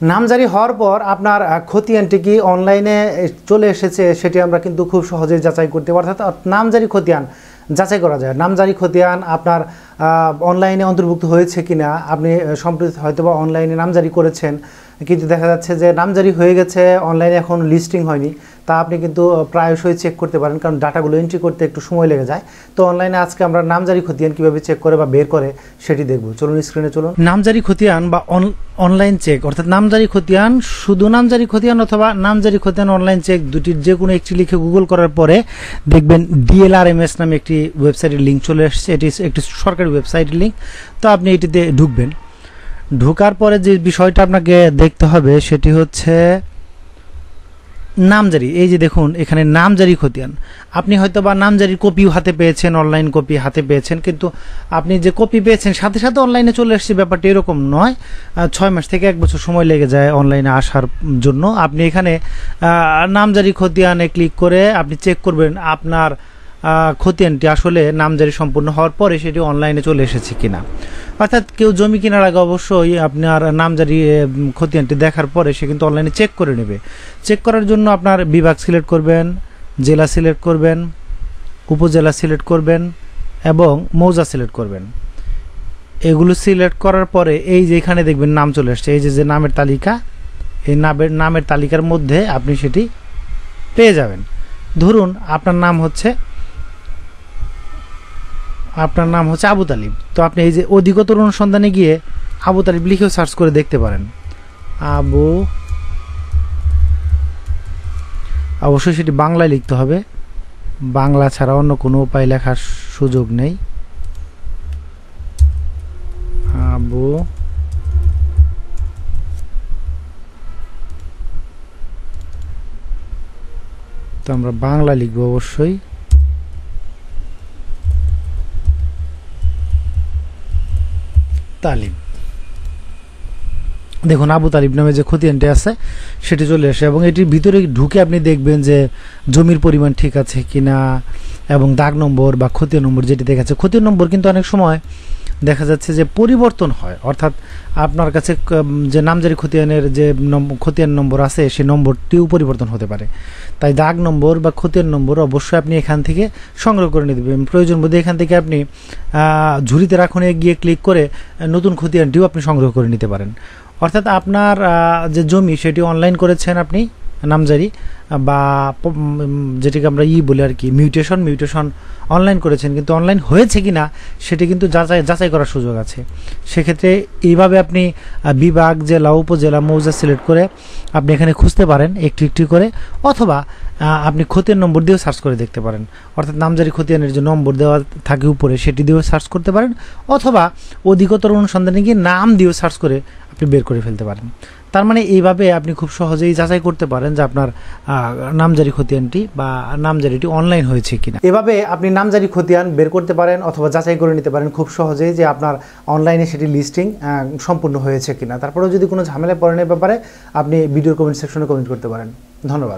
নামজারি হওয়ার পর আপনার খতিয়ানটি কি অনলাইনে চলে এসেছে সেটি আমরা কিন্তু খুব সহজেই যাচাই করতে পারি। অর্থাৎ নামজারি খতিয়ান যাচাই করা যায়। নামজারি খতিয়ান আপনার অনলাইনে অন্তর্ভুক্ত হয়েছে কিনা, আপনি সম্প্রতি হয়তোবা অনলাইনে নামজারি করেছেন কিন্তু দেখা যাচ্ছে যে নামজারি হয়ে গেছে, অনলাইনে এখন লিস্টিং হয়নি, তা আপনি কিন্তু প্রায়শই চেক করতে পারেন, কারণ ডাটাগুলো এন্ট্রি করতে একটু সময় লেগে যায়। তো অনলাইনে আজকে আমরা নামজারি খতিয়ান কীভাবে চেক করে বা বের করে সেটি দেখব। চলুন স্ক্রিনে চলুন। নামজারি খতিয়ান বা অনলাইন চেক, অর্থাৎ নামজারি খতিয়ান, শুধু নামজারি খতিয়ান অথবা নামজারি খতিয়ান অনলাইন চেক, দুটির যে কোনো একটি লিখে গুগল করার পরে দেখবেন DLRMS নামে একটি ওয়েবসাইটের লিঙ্ক চলে এসেছে। এটি একটি সরকারি ওয়েবসাইটের লিঙ্ক। তো আপনি এটিতে ঢুকবেন। ঢোকার পরে যে বিষয়টা আপনাকে দেখতে হবে সেটি হচ্ছে নামজারি। এই যে দেখুন এখানে নামজারি খতিয়ান, আপনি হয়তো বা নামজারির কপিও হাতে পেয়েছেন, অনলাইন কপি হাতে পেয়েছেন, কিন্তু আপনি যে কপি পেয়েছেন সাথে সাথে অনলাইনে চলে এসেছে, ব্যাপারটা এরকম নয়। 6 মাস থেকে 1 বছর সময় লেগে যায় অনলাইনে আসার জন্য। আপনি এখানে নামজারি খতিয়ানে ক্লিক করে আপনি চেক করবেন আপনার খতিয়ানটি আসলে নামজারি সম্পূর্ণ হওয়ার পরে সেটি অনলাইনে চলে এসেছে কিনা। অর্থাৎ কেউ জমি কেনার আগে অবশ্যই আপনার নামজারি খতিয়ানটি দেখার পরে সে কিন্তু অনলাইনে চেক করে নেবে। চেক করার জন্য আপনার বিভাগ সিলেক্ট করবেন, জেলা সিলেক্ট করবেন, উপজেলা সিলেক্ট করবেন এবং মৌজা সিলেক্ট করবেন। এগুলো সিলেক্ট করার পরে এই যে এখানে দেখবেন নাম চলে আসছে, এই যে নামের তালিকা, এই নামের তালিকার মধ্যে আপনি সেটি পেয়ে যাবেন। ধরুন আপনার নাম হচ্ছে আবু তালিব। তো আপনি এই যে অধিকতর অনুসন্ধানে গিয়ে আবু তালিব লিখেও সার্চ করে দেখতে পারেন। অবশ্যই সেটি বাংলায় লিখতে হবে, বাংলা ছাড়া অন্য কোনো উপায় লেখার সুযোগ নেই। তো আমরা বাংলা লিখব অবশ্যই। তালিব, দেখুন আবু তালিব নামে যে খতিয়ানটি আছে সেটি চলে আসে এবং এটির ভিতরে ঢুকে আপনি দেখবেন যে জমির পরিমাণ ঠিক আছে কিনা এবং দাগ নম্বর বা খতিয়ান নম্বর যেটি দেখাচ্ছে। খতিয়ান নম্বর কিন্তু অনেক সময় দেখা যাচ্ছে যে পরিবর্তন হয়, অর্থাৎ আপনার কাছে যে নামজারি খতিয়ানের যে খতিয়ান নম্বর আছে সেই নম্বরটিও পরিবর্তন হতে পারে। তাই দাগ নম্বর বা খতিয়ান নম্বর অবশ্যই আপনি এখান থেকে সংগ্রহ করে নিতে পারবেন। প্রয়োজন বোধে এখান থেকে আপনি ঝুড়িতে রাখনে গিয়ে ক্লিক করে নতুন খতিয়ানটিও আপনি সংগ্রহ করে নিতে পারেন। অর্থাৎ আপনার যে জমি সেটি অনলাইন করেছেন আপনি নামজারি বা যেটিকে আমরা বলি আর কি মিউটেশন অনলাইন করেছেন, কিন্তু অনলাইন হয়েছে কিনা সেটি কিন্তু যাচাই করার সুযোগ আছে। সেক্ষেত্রে এইভাবে আপনি বিভাগ, জেলা, উপজেলা, মৌজা সিলেক্ট করে আপনি এখানে খুঁজতে পারেন একটু একটু করে, অথবা আপনি খতিয়ান নম্বর দিয়েও সার্চ করে দেখতে পারেন। অর্থাৎ নামজারি খতিয়ানের যে নম্বর দেওয়া থাকে উপরে সেটি দিয়েও সার্চ করতে পারেন, অথবা অধিকতর অনুসন্ধানে গিয়ে নাম দিয়েও সার্চ করে আপনি বের করে ফেলতে পারেন। তার মানে এইভাবে আপনি খুব সহজেই যাচাই করতে পারেন যে আপনার নামজারি খতিয়ানটি বা নামজারিটি অনলাইন হয়েছে কিনা। এভাবে আপনি নামজারি খতিয়ান বের করতে পারেন অথবা যাচাই করে নিতে পারেন খুব সহজেই যে আপনার অনলাইনে সেটি লিস্টিং সম্পূর্ণ হয়েছে কিনা। তারপরেও যদি কোনো ঝামেলা পড়েন এর ব্যাপারে আপনি ভিডিওর কমেন্ট সেকশনে কমেন্ট করতে পারেন। ধন্যবাদ।